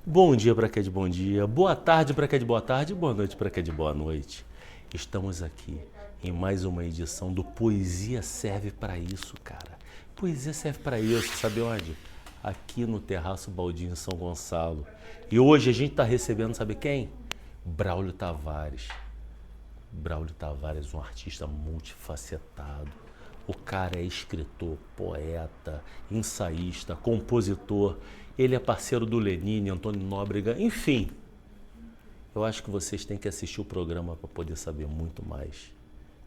Bom dia para quem é de bom dia, boa tarde para quem é de boa tarde, boa noite para quem é de boa noite. Estamos aqui em mais uma edição do Poesia Serve para Isso, cara. Poesia serve para isso, sabe onde? Aqui no Terraço Baldinho, em São Gonçalo. E hoje a gente está recebendo, sabe quem? Braulio Tavares. Braulio Tavares, um artista multifacetado. O cara é escritor, poeta, ensaísta, compositor. Ele é parceiro do Lenine, Antônio Nóbrega, enfim. Eu acho que vocês têm que assistir o programa para poder saber muito mais.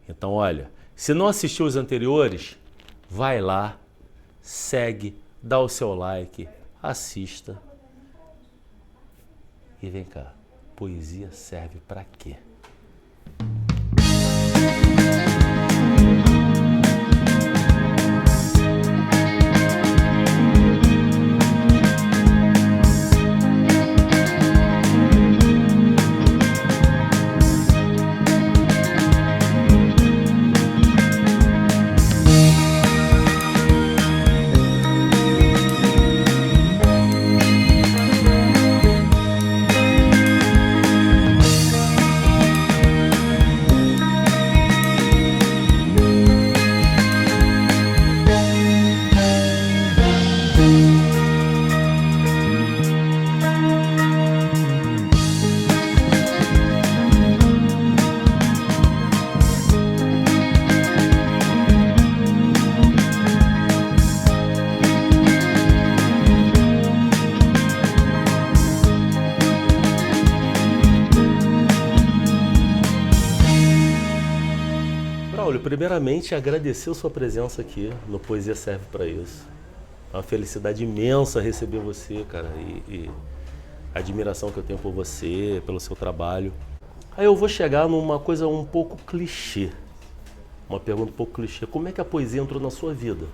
Então, olha, se não assistiu os anteriores, vai lá, segue, dá o seu like, assista. E vem cá, poesia serve para quê? Primeiramente, agradecer a sua presença aqui no Poesia Serve para Isso. É uma felicidade imensa receber você, cara, e a admiração que eu tenho por você, pelo seu trabalho. Aí eu vou chegar numa coisa um pouco clichê, uma pergunta um pouco clichê. Como é que a poesia entrou na sua vida?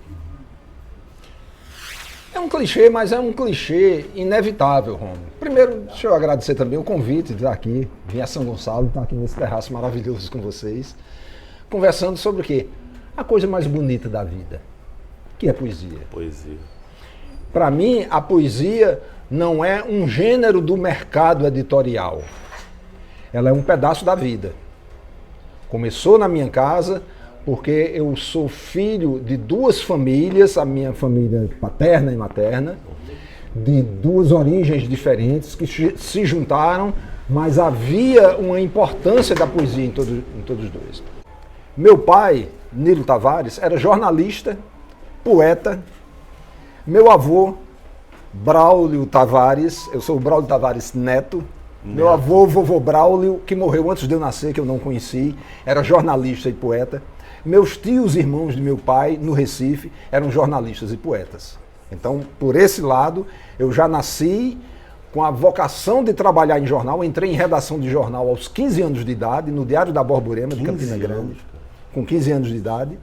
É um clichê, mas é um clichê inevitável, Romulo. Primeiro, deixa eu agradecer também o convite de estar aqui, vim a São Gonçalo, estar aqui nesse terraço maravilhoso com vocês. Conversando sobre o quê? A coisa mais bonita da vida, que é poesia. Poesia. Para mim, a poesia não é um gênero do mercado editorial. Ela é um pedaço da vida. Começou na minha casa, porque eu sou filho de duas famílias, a minha família paterna e materna, de duas origens diferentes que se juntaram, mas havia uma importância da poesia em todos os dois. Meu pai, Nilo Tavares, era jornalista, poeta. Meu avô, Braulio Tavares, eu sou o Braulio Tavares neto. Meu avô, vovô Braulio, que morreu antes de eu nascer, que eu não conheci, era jornalista e poeta. Meus tios e irmãos de meu pai, no Recife, eram jornalistas e poetas. Então, por esse lado, eu já nasci com a vocação de trabalhar em jornal. Entrei em redação de jornal aos 15 anos de idade, no Diário da Borborema, de Campina Grande. Com 15 anos de idade,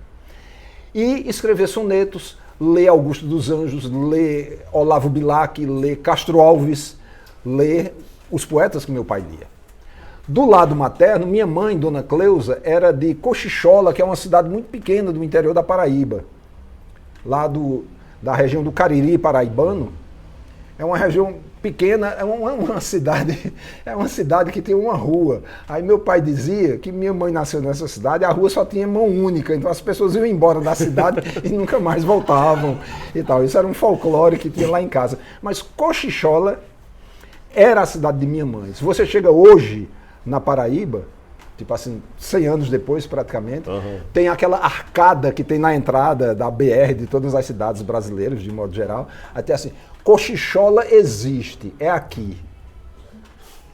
e escrever sonetos, ler Augusto dos Anjos, ler Olavo Bilac, ler Castro Alves, ler os poetas que meu pai lia. Do lado materno, minha mãe, Dona Cleusa, era de Cochichola, que é uma cidade muito pequena do interior da Paraíba, lá da região do Cariri paraibano. É uma região pequena, é uma cidade que tem uma rua. Aí meu pai dizia que minha mãe nasceu nessa cidade, a rua só tinha mão única, então as pessoas iam embora da cidade e nunca mais voltavam e tal. Isso era um folclore que tinha lá em casa. Mas Cochichola era a cidade de minha mãe. Se você chega hoje na Paraíba, tipo assim, 100 anos depois praticamente, tem aquela arcada que tem na entrada da BR de todas as cidades brasileiras, de modo geral, até assim, Cochichola existe, é aqui,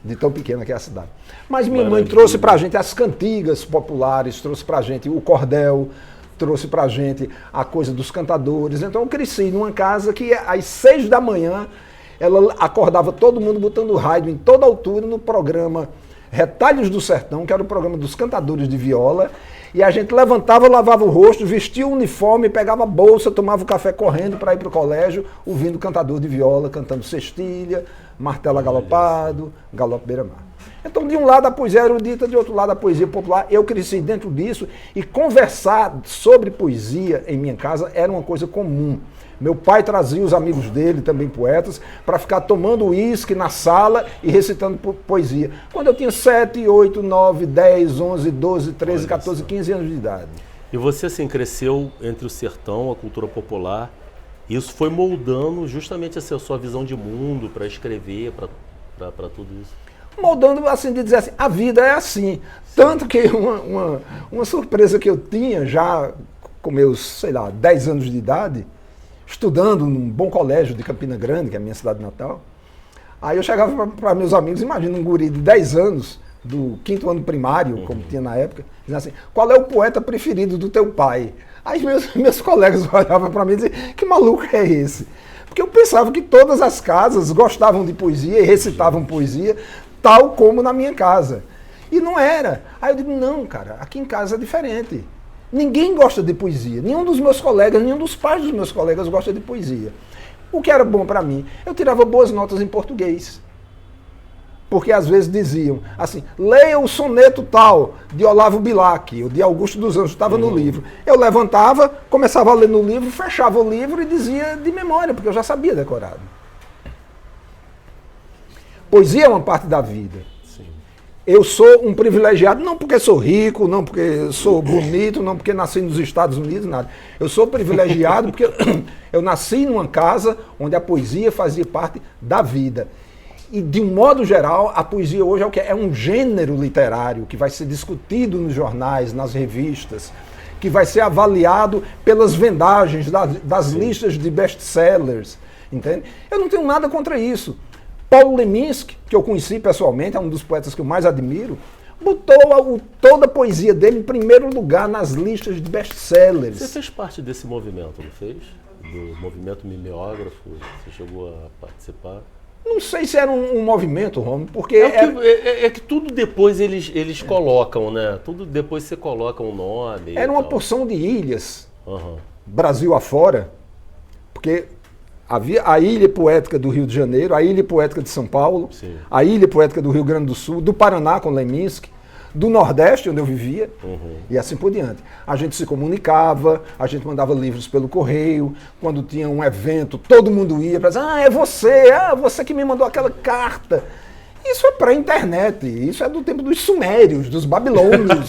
de tão pequena que é a cidade. Mas minha mãe trouxe pra gente as cantigas populares, trouxe pra gente o cordel, trouxe pra gente a coisa dos cantadores. Então eu cresci numa casa que às 6 da manhã ela acordava todo mundo botando rádio em toda altura no programa Retalhos do Sertão, que era o programa dos cantadores de viola, e a gente levantava, lavava o rosto, vestia o uniforme, pegava a bolsa, tomava o café correndo para ir para o colégio, ouvindo cantador de viola, cantando Cestilha, Martelo Galopado, Galope Beira-Mar. Então, de um lado a poesia erudita, de outro lado a poesia popular. Eu cresci dentro disso e conversar sobre poesia em minha casa era uma coisa comum. Meu pai trazia os amigos dele, também poetas, para ficar tomando uísque na sala e recitando poesia. Quando eu tinha 7, 8, 9, 10, 11, 12, 13, 14, 15 anos de idade. E você, assim, cresceu entre o sertão, a cultura popular. Isso foi moldando justamente essa sua visão de mundo para escrever, para tudo isso? Moldando, assim, de dizer assim, a vida é assim. Tanto que uma surpresa que eu tinha já com meus, sei lá, 10 anos de idade, estudando num bom colégio de Campina Grande, que é a minha cidade natal. Aí eu chegava para meus amigos, imagina um guri de 10 anos, do 5º ano primário, como tinha na época, dizendo assim, qual é o poeta preferido do teu pai? Aí meus colegas olhavam para mim e diziam, que maluco é esse? Porque eu pensava que todas as casas gostavam de poesia e recitavam poesia, tal como na minha casa. E não era. Aí eu digo, não, cara, aqui em casa é diferente. Ninguém gosta de poesia. Nenhum dos meus colegas, nenhum dos pais dos meus colegas gosta de poesia. O que era bom para mim? Eu tirava boas notas em português. Porque às vezes diziam assim, leia o soneto tal, de Olavo Bilac, ou de Augusto dos Anjos, estava no livro. Eu levantava, começava a ler no livro, fechava o livro e dizia de memória, porque eu já sabia decorado. Poesia é uma parte da vida. Sim. Eu sou um privilegiado, não porque sou rico, não porque sou bonito, não porque nasci nos Estados Unidos, nada. Eu sou privilegiado porque eu nasci numa casa onde a poesia fazia parte da vida. E, de um modo geral, a poesia hoje é o que? É um gênero literário que vai ser discutido nos jornais, nas revistas, que vai ser avaliado pelas vendagens das listas de best-sellers, entende? Eu não tenho nada contra isso. Paulo Leminski, que eu conheci pessoalmente, é um dos poetas que eu mais admiro, botou toda a poesia dele em primeiro lugar nas listas de best-sellers. Você fez parte desse movimento, não fez? Do movimento mimeógrafo? Você chegou a participar? Não sei se era um movimento, Romulo, porque... É que tudo depois eles colocam, né? Tudo depois você coloca um nome. Era uma porção de ilhas, Uhum. Brasil afora, porque havia a Ilha Poética do Rio de Janeiro, a Ilha Poética de São Paulo, Sim. a Ilha Poética do Rio Grande do Sul, do Paraná com Leminski, do Nordeste, onde eu vivia, e assim por diante. A gente se comunicava, a gente mandava livros pelo correio, quando tinha um evento, todo mundo ia para dizer, é você que me mandou aquela carta. Isso é pré-internet, isso é do tempo dos sumérios, dos babilônios.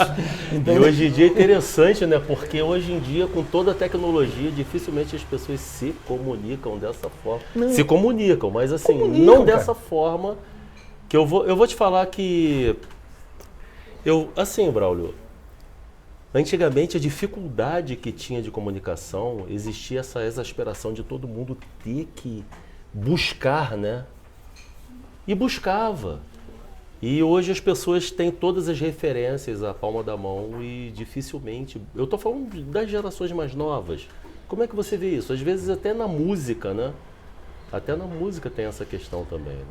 E hoje em dia é interessante, né? Porque hoje em dia, com toda a tecnologia, dificilmente as pessoas se comunicam dessa forma. Não. Se comunicam, mas assim, Comunicam, não cara. dessa forma que eu vou te falar que... Assim, Braulio, antigamente a dificuldade que tinha de comunicação, existia essa exasperação de todo mundo ter que buscar, né? E buscava. E hoje as pessoas têm todas as referências à palma da mão e dificilmente... Eu estou falando das gerações mais novas. Como é que você vê isso? Às vezes até na música, né? Até na música tem essa questão também, né?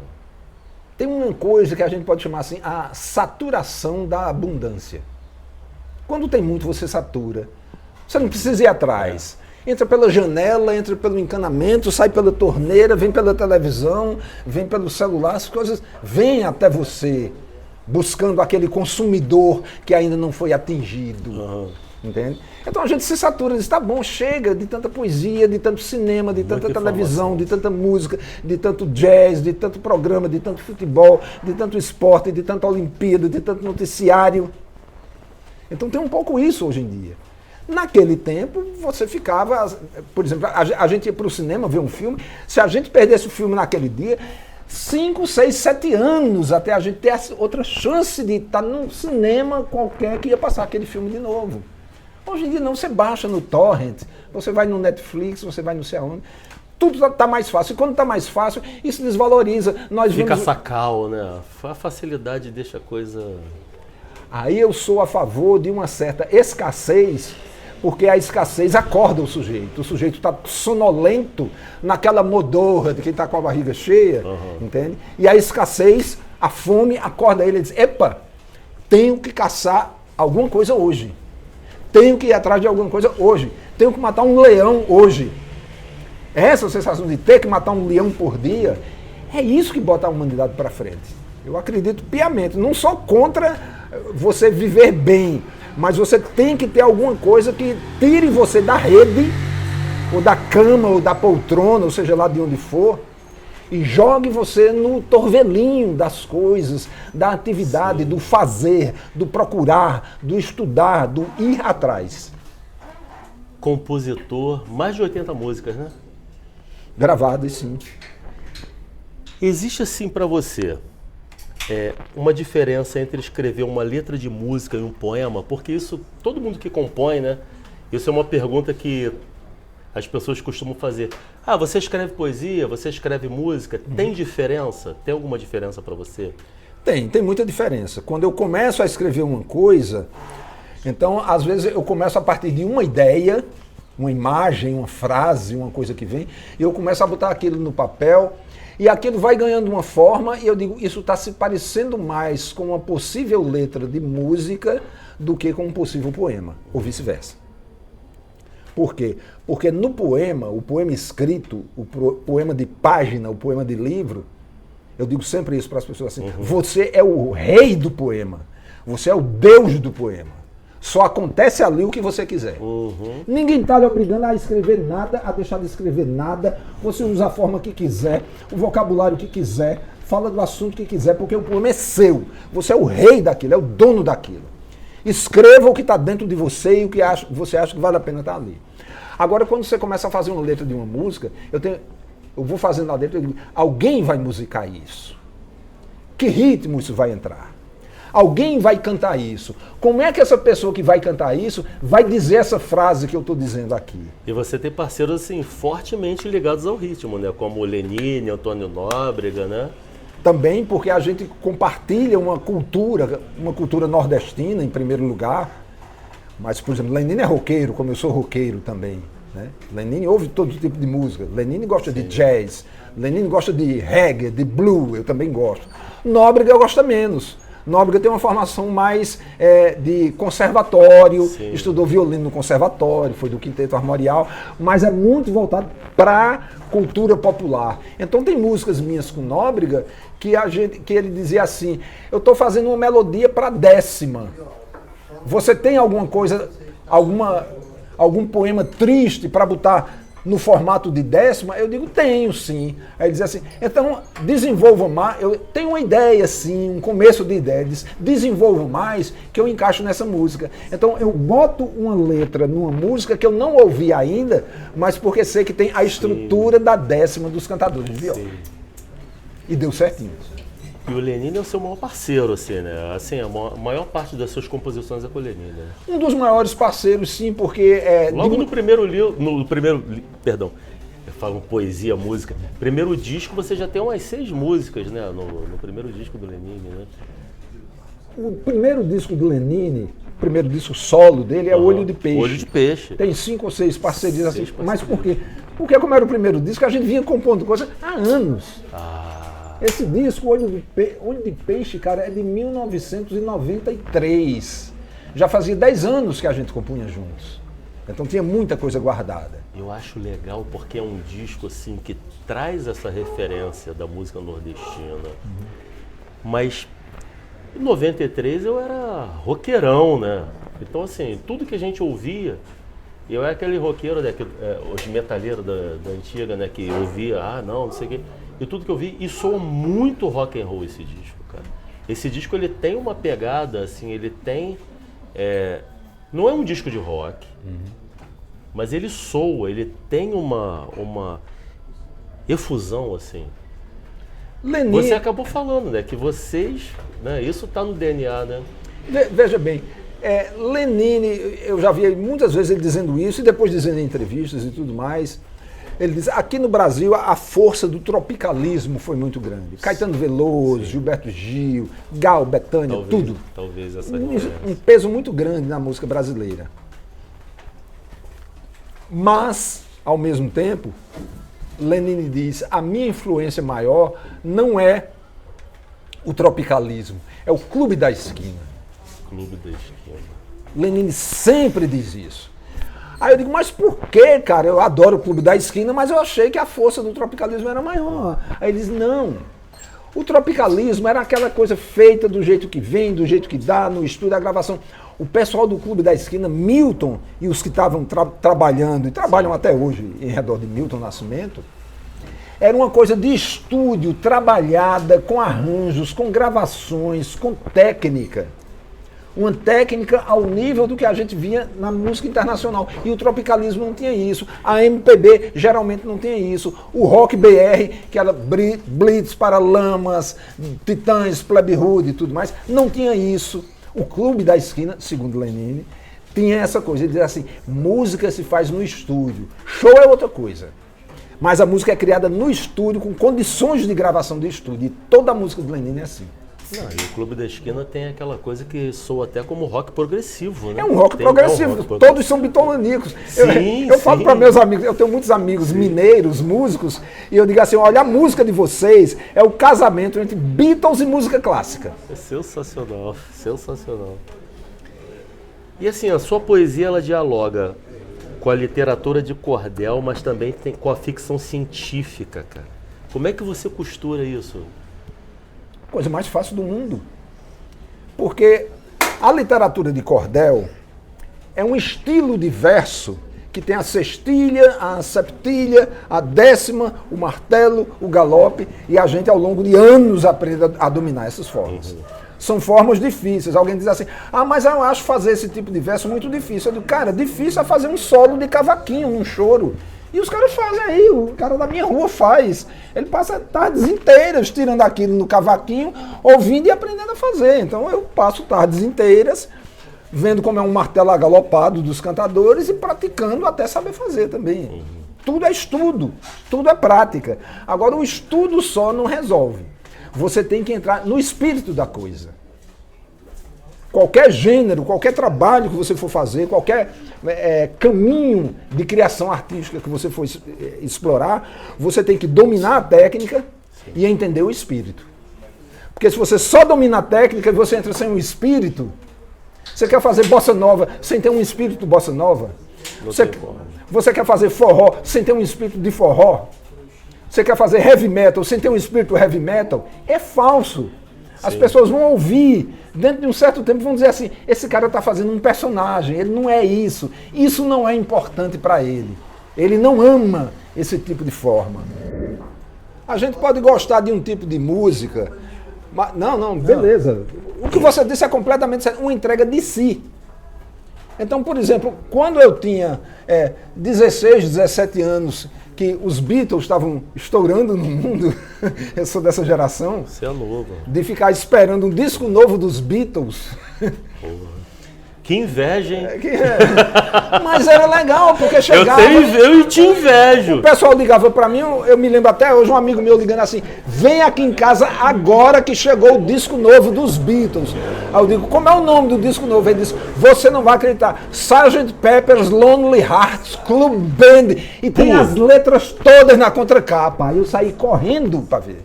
Tem uma coisa que a gente pode chamar assim, a saturação da abundância. Quando tem muito, você satura. Você não precisa ir atrás. Entra pela janela, entra pelo encanamento, sai pela torneira, vem pela televisão, vem pelo celular, as coisas vêm até você, buscando aquele consumidor que ainda não foi atingido. Entende? Então a gente se satura, diz, tá bom, chega de tanta poesia, de tanto cinema, de tanta televisão, de tanta música, de tanto jazz, de tanto programa, de tanto futebol, de tanto esporte, de tanta Olimpíada, de tanto noticiário. Então tem um pouco isso hoje em dia. Naquele tempo, você ficava, por exemplo, a gente ia para o cinema ver um filme, se a gente perdesse o filme naquele dia, 5, 6, 7 anos até a gente ter outra chance de estar num cinema qualquer que ia passar aquele filme de novo. Hoje em dia não, você baixa no torrent, você vai no Netflix, você vai não sei aonde, tudo está mais fácil. E quando está mais fácil, isso desvaloriza. Fica sacal, né? A facilidade deixa a coisa... Aí eu sou a favor de uma certa escassez, porque a escassez acorda o sujeito está sonolento naquela modorra de quem está com a barriga cheia, entende? E a escassez, a fome, acorda ele e diz, epa, tenho que caçar alguma coisa hoje. Tenho que ir atrás de alguma coisa hoje. Tenho que matar um leão hoje. Essa sensação de ter que matar um leão por dia, é isso que bota a humanidade para frente. Eu acredito piamente. Não só contra você viver bem, mas você tem que ter alguma coisa que tire você da rede ou da cama, ou da poltrona, ou seja lá de onde for, e jogue você no torvelinho das coisas, da atividade, Sim. do fazer, do procurar, do estudar, do ir atrás. Compositor, mais de 80 músicas, né? Gravadas, sim. Existe assim para você uma diferença entre escrever uma letra de música e um poema? Porque isso, todo mundo que compõe, né? Isso é uma pergunta que as pessoas costumam fazer. Ah, você escreve poesia, você escreve música, tem diferença? Tem alguma diferença para você? Tem muita diferença. Quando eu começo a escrever uma coisa, então às vezes eu começo a partir de uma ideia, uma imagem, uma frase, uma coisa que vem, e eu começo a botar aquilo no papel, e aquilo vai ganhando uma forma, e eu digo, isso está se parecendo mais com uma possível letra de música do que com um possível poema, ou vice-versa. Por quê? Porque no poema, o poema escrito, o poema de página, o poema de livro, eu digo sempre isso para as pessoas assim, você é o rei do poema, você é o Deus do poema. Só acontece ali o que você quiser. Ninguém está lhe obrigando a escrever nada, a deixar de escrever nada, você usa a forma que quiser, o vocabulário que quiser, fala do assunto que quiser, porque o poema é seu, você é o rei daquilo, é o dono daquilo. Escreva o que está dentro de você e o que você acha que vale a pena estar ali. Agora, quando você começa a fazer uma letra de uma música, eu vou fazendo lá dentro, eu digo, alguém vai musicar isso. Que ritmo isso vai entrar? Alguém vai cantar isso. Como é que essa pessoa que vai cantar isso vai dizer essa frase que eu estou dizendo aqui? E você tem parceiros assim, fortemente ligados ao ritmo, né? Como o Lenine, Antônio Nóbrega, né? Também porque a gente compartilha uma cultura nordestina, em primeiro lugar. Mas, por exemplo, Lenine é roqueiro, como eu sou roqueiro também. Né? Lenine ouve todo tipo de música. Lenine gosta de jazz, Lenine gosta de reggae, de blue, eu também gosto. Nóbrega gosta menos. Nóbrega tem uma formação mais de conservatório, Sim. Estudou violino no conservatório, foi do Quinteto Armorial, mas é muito voltado para cultura popular. Então tem músicas minhas com Nóbrega que ele dizia assim, eu estou fazendo uma melodia para décima. Você tem alguma coisa, algum poema triste para botar no formato de décima? Eu digo, tenho sim. Aí ele diz assim, então desenvolva mais, eu tenho uma ideia sim, um começo de ideia, diz, desenvolva mais que eu encaixo nessa música. Então eu boto uma letra numa música que eu não ouvi ainda, mas porque sei que tem a estrutura da décima dos cantadores de viola. E deu certinho. E o Lenine é o seu maior parceiro, assim, né? Assim, a maior parte das suas composições é com o Lenine, né? Um dos maiores parceiros, sim, porque... Logo no primeiro livro, perdão, eu falo poesia, música. Primeiro disco você já tem umas 6 músicas, né? No primeiro disco do Lenine, né? O primeiro disco do Lenine, o primeiro disco solo dele é Olho de Peixe. Olho de Peixe. Tem 5 ou 6 parcerias assim. Mas por quê? Porque como era o primeiro disco, a gente vinha compondo coisa há anos. Esse disco, Olho de Peixe, cara, é de 1993. Já fazia 10 anos que a gente compunha juntos. Então tinha muita coisa guardada. Eu acho legal porque é um disco assim que traz essa referência da música nordestina. Mas em 93 eu era roqueirão, né? Então assim, tudo que a gente ouvia, eu era aquele roqueiro, né, os metaleiros da antiga, né, que ouvia, não sei o quê. E tudo que eu vi, e soa muito rock and roll esse disco, cara. Esse disco, ele tem uma pegada, assim, ele tem... não é um disco de rock, mas ele soa, ele tem uma efusão, assim. Lenine... Você acabou falando, né, que vocês, né, isso tá no DNA, né? Veja bem, Lenine, eu já vi muitas vezes ele dizendo isso, e depois dizendo em entrevistas e tudo mais... Ele diz, aqui no Brasil a força do tropicalismo foi muito grande. Caetano Veloso, Gilberto Gil, Gal, Bethânia, tudo. Talvez essa Um peso muito grande na música brasileira. Mas, ao mesmo tempo, Lenine diz, a minha influência maior não é o tropicalismo, é o Clube da Esquina. Clube da Esquina. Lenine sempre diz isso. Aí eu digo, mas por que, cara? Eu adoro o Clube da Esquina, mas eu achei que a força do tropicalismo era maior. Aí ele diz, não. O tropicalismo era aquela coisa feita do jeito que vem, do jeito que dá, no estúdio, a gravação. O pessoal do Clube da Esquina, Milton e os que estavam trabalhando, e trabalham até hoje em redor de Milton Nascimento, era uma coisa de estúdio, trabalhada, com arranjos, com gravações, com técnica. Uma técnica ao nível do que a gente via na música internacional. E o tropicalismo não tinha isso. A MPB geralmente não tinha isso. O rock BR, que era Blitz, Paralamas, Titãs, Plebe Rude e tudo mais, não tinha isso. O Clube da Esquina, segundo Lenine, tinha essa coisa. Ele dizia assim, música se faz no estúdio. Show é outra coisa. Mas a música é criada no estúdio, com condições de gravação do estúdio. E toda a música do Lenine é assim. Não, e o Clube da Esquina tem aquela coisa que soa até como rock progressivo, né? É um rock progressivo, todos são bitolanicos. Eu falo para meus amigos, eu tenho muitos amigos mineiros, músicos, e eu digo assim, olha, a música de vocês é o casamento entre Beatles e música clássica. É sensacional, sensacional. E assim, a sua poesia, ela dialoga com a literatura de cordel, mas também tem com a ficção científica, cara. Como é que você costura isso? Coisa mais fácil do mundo. Porque a literatura de cordel é um estilo de verso que tem a sextilha, a septilha, a décima, o martelo, o galope, e a gente ao longo de anos aprende a dominar essas formas. São formas difíceis. Alguém diz assim, mas eu acho fazer esse tipo de verso muito difícil. Eu digo, cara, difícil é fazer um solo de cavaquinho, num choro. E os caras fazem aí, o cara da minha rua faz. Ele passa tardes inteiras tirando aquilo no cavaquinho, ouvindo e aprendendo a fazer. Então eu passo tardes inteiras vendo como é um martelo agalopado dos cantadores e praticando até saber fazer também. Tudo é estudo, tudo é prática. Agora o estudo só não resolve. Você tem que entrar no espírito da coisa. Qualquer gênero, qualquer trabalho que você for fazer, qualquer caminho de criação artística que você for explorar, você tem que dominar a técnica e entender o espírito. Porque se você só domina a técnica e você entra sem um espírito, você quer fazer bossa nova sem ter um espírito bossa nova? Você quer fazer forró sem ter um espírito de forró? Você quer fazer heavy metal sem ter um espírito heavy metal? É falso. As pessoas vão ouvir, dentro de um certo tempo vão dizer assim, esse cara está fazendo um personagem, ele não é isso. Isso não é importante para ele. Ele não ama esse tipo de forma. A gente pode gostar de um tipo de música, mas não, beleza. O que você disse é completamente certo, uma entrega de si. Então, por exemplo, quando eu tinha 16, 17 anos, que os Beatles estavam estourando no mundo, eu sou dessa geração, você é novo. De ficar esperando um disco novo dos Beatles. Porra. Que inveja, hein? Mas era legal, porque chegava... Eu te invejo. O pessoal ligava pra mim, eu me lembro até hoje, um amigo meu ligando assim, vem aqui em casa agora que chegou o disco novo dos Beatles. Aí eu digo, como é o nome do disco novo? Ele disse, você não vai acreditar, Sgt. Pepper's Lonely Hearts Club Band. E tem as letras todas na contracapa. Aí eu saí correndo pra ver.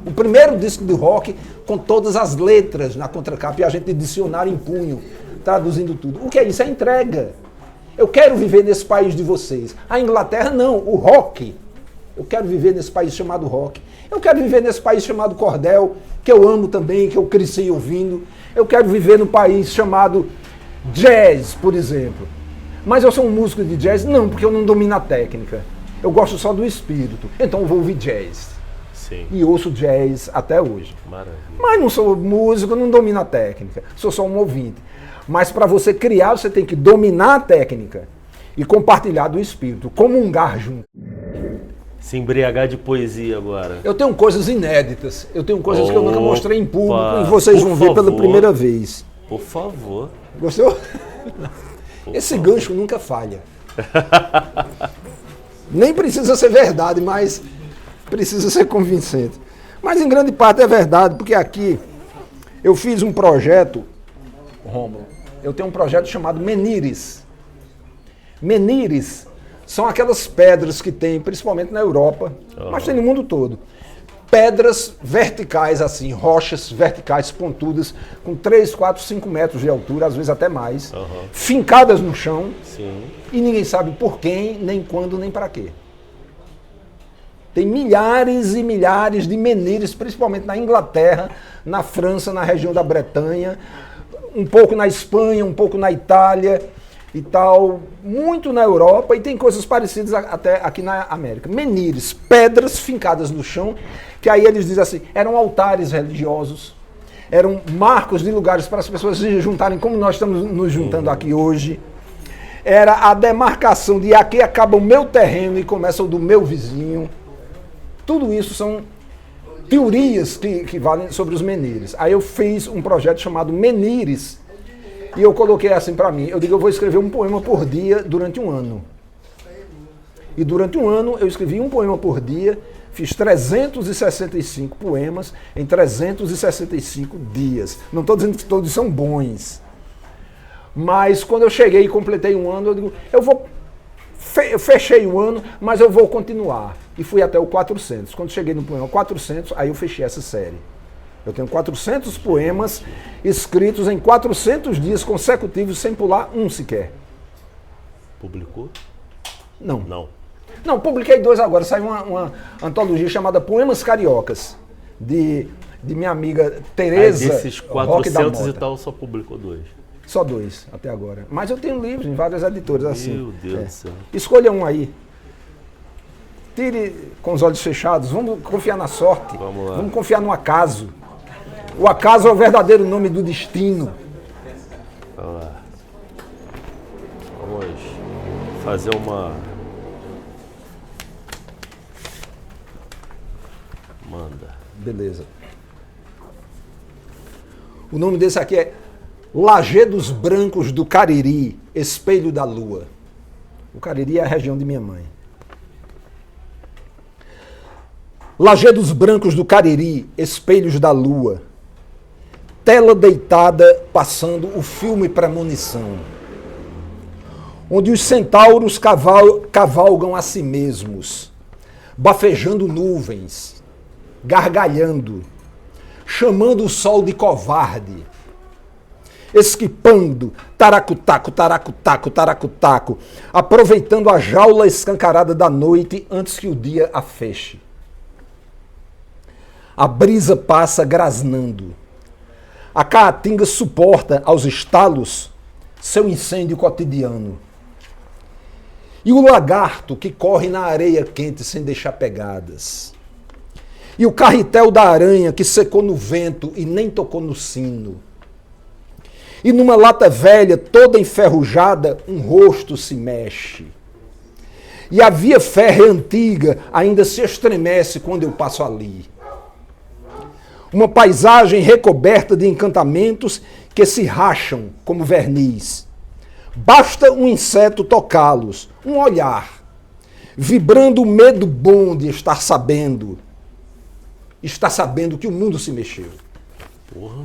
O primeiro disco de rock com todas as letras na contracapa e a gente de dicionário em punho, traduzindo tudo. O que é isso? É entrega. Eu quero viver nesse país de vocês. A Inglaterra não, o rock. Eu quero viver nesse país chamado rock. Eu quero viver nesse país chamado cordel, que eu amo também, que eu cresci ouvindo. Eu quero viver no país chamado jazz, por exemplo. Mas eu sou um músico de jazz? Não, porque eu não domino a técnica. Eu gosto só do espírito. Então eu vou ouvir jazz. Sim. E ouço jazz até hoje. Maravilha. Mas não sou músico, não domino a técnica. Sou só um ouvinte. Mas para você criar, você tem que dominar a técnica e compartilhar do espírito, comungar junto. Se embriagar de poesia agora. Eu tenho coisas inéditas, eu tenho coisas que eu nunca mostrei em público e Por vocês vão ver pela favor. primeira vez. Por favor. Gostou? Esse gancho nunca falha. Nem precisa ser verdade, mas precisa ser convincente. Mas em grande parte é verdade, porque aqui eu fiz um projeto, Rômulo, eu tenho um projeto chamado Menires. Menires são aquelas pedras que tem, principalmente na Europa, mas tem no mundo todo. Pedras verticais assim, rochas verticais pontudas, com 3, 4, 5 metros de altura, às vezes até mais, fincadas no chão, Sim. e ninguém sabe por quem, nem quando, nem para quê. Tem milhares e milhares de menires, principalmente na Inglaterra, na França, na região da Bretanha, um pouco na Espanha, um pouco na Itália e tal, muito na Europa, e tem coisas parecidas até aqui na América. Menires, pedras fincadas no chão, que aí eles dizem assim, eram altares religiosos, eram marcos de lugares para as pessoas se juntarem, como nós estamos nos juntando aqui hoje. Era a demarcação de aqui acaba o meu terreno e começa o do meu vizinho. Tudo isso são teorias que valem sobre os menires. Aí eu fiz um projeto chamado Menires, e eu coloquei assim para mim, eu digo, eu vou escrever um poema por dia durante um ano. E durante um ano eu escrevi um poema por dia, fiz 365 poemas em 365 dias. Não estou dizendo que todos são bons, mas quando eu cheguei e completei um ano, eu digo, eu fechei o ano, mas eu vou continuar. E fui até o 400. Quando cheguei no poema 400, aí eu fechei essa série. Eu tenho 400 poemas escritos em 400 dias consecutivos, sem pular um sequer. Publicou? Não. Não, publiquei 2 agora. Saiu uma antologia chamada Poemas Cariocas, de minha amiga Tereza. Desses 400 e tal, só publicou 2. Só 2 até agora. Mas eu tenho livros em várias editoras assim. Meu Deus do céu. Escolha um aí. Tire com os olhos fechados. Vamos confiar na sorte. Vamos lá. Vamos confiar no acaso. O acaso é o verdadeiro nome do destino. Vamos lá. Vamos fazer uma... Manda. Beleza. O nome desse aqui é Lajedos Brancos do Cariri, Espelho da Lua. O Cariri é a região de minha mãe. Lajedos Brancos do Cariri, Espelhos da Lua. Tela deitada passando o filme Premonição. Onde os centauros cavalgam a si mesmos, bafejando nuvens, gargalhando, chamando o sol de covarde, esquipando, taracutaco, taracutaco, taracutaco, aproveitando a jaula escancarada da noite antes que o dia a feche. A brisa passa grasnando. A caatinga suporta aos estalos seu incêndio cotidiano. E o lagarto que corre na areia quente sem deixar pegadas. E o carretel da aranha que secou no vento e nem tocou no sino. E numa lata velha, toda enferrujada, um rosto se mexe. E a via férrea antiga ainda se estremece quando eu passo ali. Uma paisagem recoberta de encantamentos que se racham como verniz. Basta um inseto tocá-los, um olhar, vibrando o medo bom de estar sabendo que o mundo se mexeu. Porra.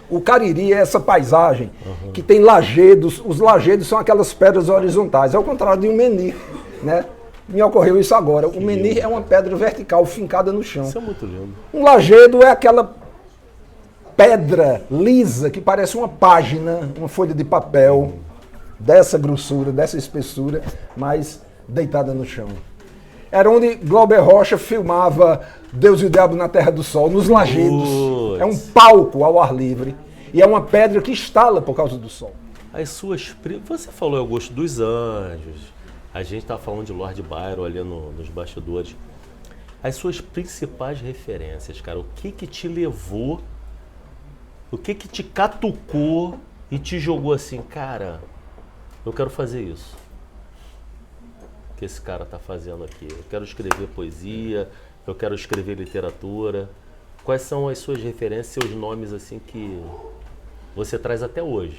O Cariri é essa paisagem que tem lajedos. Os lajedos são aquelas pedras horizontais, ao contrário de um menir, né? Me ocorreu isso agora. O menir é uma pedra vertical fincada no chão. Isso é muito lindo. Um lajedo é aquela pedra lisa que parece uma página, uma folha de papel dessa grossura, dessa espessura, mas deitada no chão. Era onde Glauber Rocha filmava Deus e o Diabo na Terra do Sol, nos lajedos. É um palco ao ar livre e é uma pedra que estala por causa do sol. As suas... Você falou Eu Gosto dos Anjos, a gente estava falando de Lord Byron ali nos bastidores. As suas principais referências, cara, o que te levou, o que te catucou e te jogou assim, cara, eu quero fazer isso. O que esse cara tá fazendo aqui? Eu quero escrever poesia, eu quero escrever literatura. Quais são as suas referências, seus nomes assim que você traz até hoje?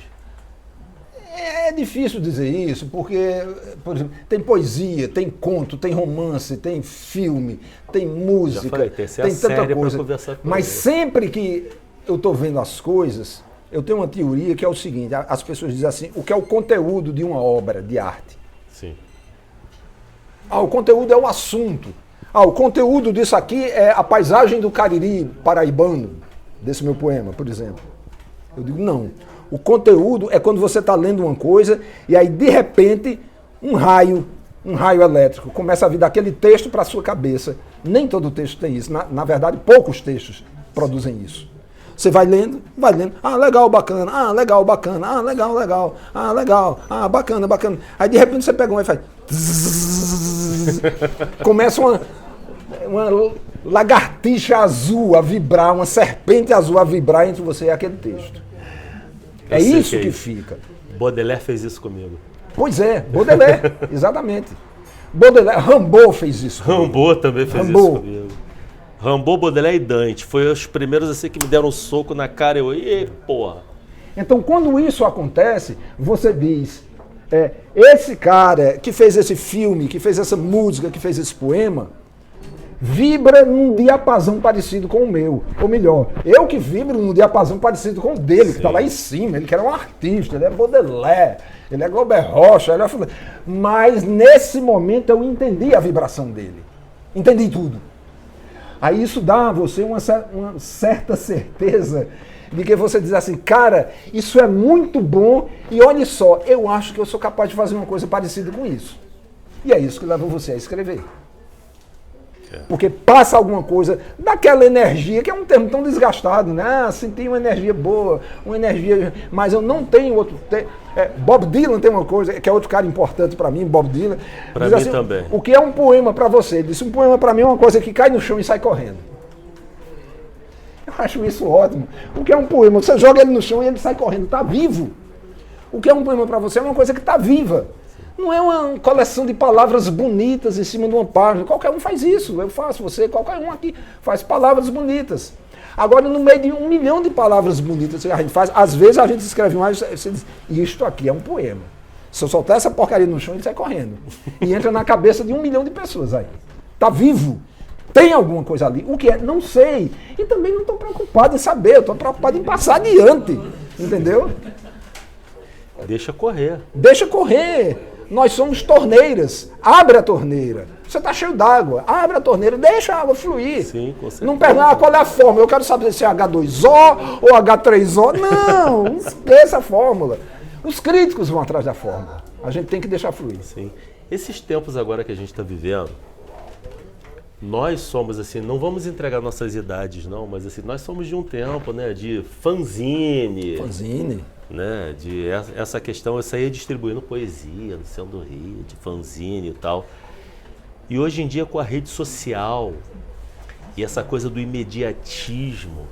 É difícil dizer isso, porque, por exemplo, tem poesia, tem conto, tem romance, tem filme, tem música, falei, tem tanta coisa. Mas sempre que eu estou vendo as coisas, eu tenho uma teoria que é o seguinte, as pessoas dizem assim, o que é o conteúdo de uma obra de arte? Sim. O conteúdo é o assunto. O conteúdo disso aqui é a paisagem do Cariri paraibano, desse meu poema, por exemplo. Eu digo, não. O conteúdo é quando você está lendo uma coisa e aí, de repente, um raio um raio elétrico começa a vir daquele texto para a sua cabeça. Nem todo texto tem isso. Na verdade, poucos textos produzem isso. Você vai lendo. Ah, legal, bacana. Ah, legal, bacana. Ah, legal, legal. Ah, legal. Ah, bacana, bacana. Aí, de repente, você pega um e faz... Começa uma lagartixa azul a vibrar, uma serpente azul a vibrar entre você e aquele texto. É isso que fica. Baudelaire fez isso comigo. Pois é, Baudelaire, exatamente. Baudelaire, Rimbaud fez isso comigo. Rimbaud também fez isso comigo. Rimbaud, Baudelaire e Dante. Foi os primeiros assim que me deram um soco na cara e eu, porra. Então, quando isso acontece, você diz, esse cara que fez esse filme, que fez essa música, que fez esse poema, vibra num diapasão parecido com o meu. Ou melhor, eu que vibro num diapasão parecido com o dele, que está lá em cima. Ele que era um artista, ele é Baudelaire, ele é Glauber Rocha, ele é... Mas nesse momento eu entendi a vibração dele. Entendi tudo. Aí isso dá a você uma certa certeza de que você diz assim, cara, isso é muito bom e olha só, eu acho que eu sou capaz de fazer uma coisa parecida com isso. E é isso que leva você a escrever. Porque passa alguma coisa daquela energia, que é um termo tão desgastado, né? Ah, senti uma energia boa, uma energia... Mas eu não tenho outro... Bob Dylan tem uma coisa, que é outro cara importante para mim, Bob Dylan. Para mim assim, também. O que é um poema para você? Ele disse, um poema para mim é uma coisa que cai no chão e sai correndo. Eu acho isso ótimo. O que é um poema? Você joga ele no chão e ele sai correndo, está vivo. O que é um poema para você é uma coisa que está viva. Não é uma coleção de palavras bonitas em cima de uma página. Qualquer um faz isso, eu faço, você, qualquer um aqui faz palavras bonitas. Agora, no meio de 1 milhão de palavras bonitas que a gente faz, às vezes a gente escreve mais e você diz, isto aqui é um poema. Se eu soltar essa porcaria no chão, ele sai correndo. E entra na cabeça de 1 milhão de pessoas aí. Está vivo. Tem alguma coisa ali. O que é? Não sei. E também não estou preocupado em saber, eu estou preocupado em passar adiante. Entendeu? Deixa correr. Deixa correr. Nós somos torneiras. Abre a torneira. Você está cheio d'água. Abre a torneira, deixa a água fluir. Sim, com certeza. Não pergunta qual é a fórmula. Eu quero saber se é H2O ou H3O. Não, esqueça a fórmula. Os críticos vão atrás da fórmula. A gente tem que deixar fluir. Sim. Esses tempos agora que a gente está vivendo, nós somos assim, não vamos entregar nossas idades não, mas assim, nós somos de um tempo, né, de fanzine. Fanzine. Né, de essa questão, eu saía distribuindo poesia no Centro do Rio, de fanzine e tal. E hoje em dia com a rede social e essa coisa do imediatismo,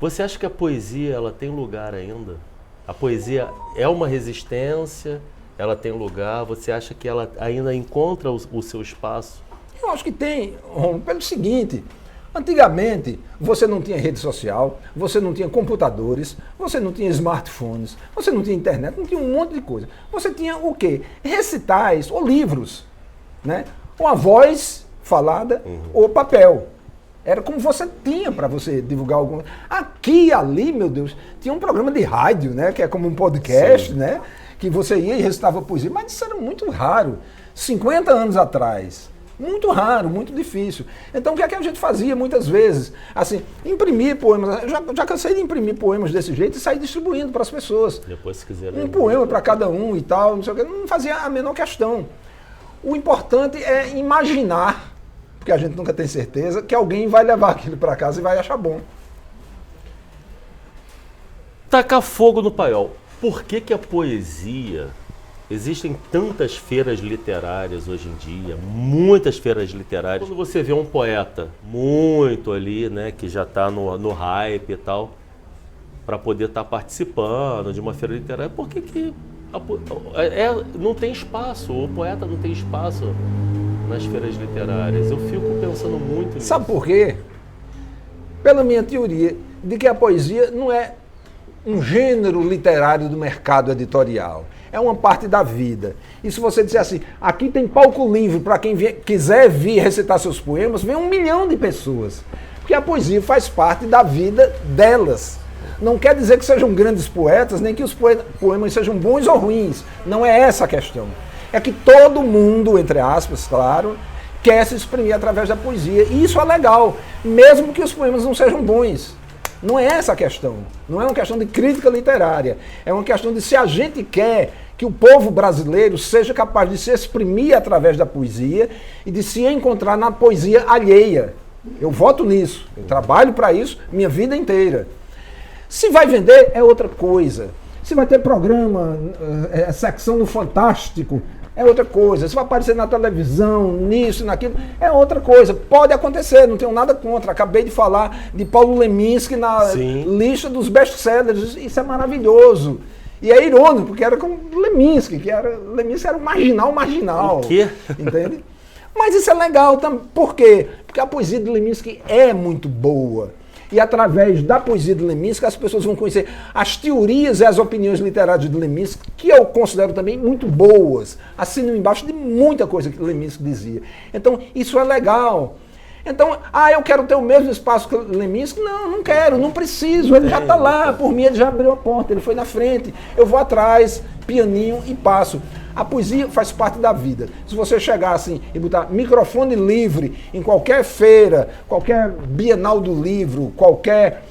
você acha que a poesia ela tem lugar ainda? A poesia é uma resistência, ela tem lugar, você acha que ela ainda encontra o seu espaço? Eu acho que tem, pelo seguinte... Antigamente, você não tinha rede social, você não tinha computadores, você não tinha smartphones, você não tinha internet, não tinha um monte de coisa. Você tinha o quê? Recitais ou livros, né? Ou a voz falada ou papel. Era como você tinha para você divulgar alguma... Aqui e ali, meu Deus, tinha um programa de rádio, né? Que é como um podcast, sim, né? Que você ia e recitava poesia, mas isso era muito raro. 50 anos atrás. Muito raro, muito difícil. Então, o que é que a gente fazia muitas vezes? Assim, imprimir poemas. Eu já cansei de imprimir poemas desse jeito e sair distribuindo para as pessoas. Depois, se quiser... Um poema para cada um e tal, não sei o que. Não fazia a menor questão. O importante é imaginar, porque a gente nunca tem certeza, que alguém vai levar aquilo para casa e vai achar bom. Tacar fogo no paiol. Por que a poesia... Existem tantas feiras literárias hoje em dia, muitas feiras literárias. Quando você vê um poeta muito ali, né, que já está no hype e tal, para poder estar participando de uma feira literária, por que não tem espaço? O poeta não tem espaço nas feiras literárias. Eu fico pensando muito nisso. Sabe por quê? Pela minha teoria de que a poesia não é um gênero literário do mercado editorial. É uma parte da vida. E se você disser assim, aqui tem palco livre para quem quiser vir recitar seus poemas, vem 1 milhão de pessoas. Porque a poesia faz parte da vida delas. Não quer dizer que sejam grandes poetas, nem que os poemas sejam bons ou ruins. Não é essa a questão. É que todo mundo, entre aspas, claro, quer se exprimir através da poesia. E isso é legal, mesmo que os poemas não sejam bons. Não é essa a questão. Não é uma questão de crítica literária. É uma questão de se a gente quer que o povo brasileiro seja capaz de se exprimir através da poesia e de se encontrar na poesia alheia. Eu voto nisso, eu trabalho para isso minha vida inteira. Se vai vender, é outra coisa. Se vai ter programa, secção no Fantástico, é outra coisa. Se vai aparecer na televisão, nisso, naquilo, é outra coisa. Pode acontecer, não tenho nada contra. Acabei de falar de Paulo Leminski na lista dos best-sellers. Isso é maravilhoso. E é irônico, porque era com Leminski, Leminski era o marginal. O quê? Entende? Mas isso é legal também. Por quê? Porque a poesia de Leminski é muito boa. E através da poesia de Leminski, as pessoas vão conhecer as teorias e as opiniões literárias de Leminski, que eu considero também muito boas. Assino embaixo de muita coisa que Leminski dizia. Então, isso é legal. Então, eu quero ter o mesmo espaço que Leminski? Não, não quero, não preciso. Ele já está lá, por mim ele já abriu a porta, ele foi na frente. Eu vou atrás, pianinho e passo. A poesia faz parte da vida. Se você chegar assim e botar microfone livre em qualquer feira, qualquer Bienal do Livro, qualquer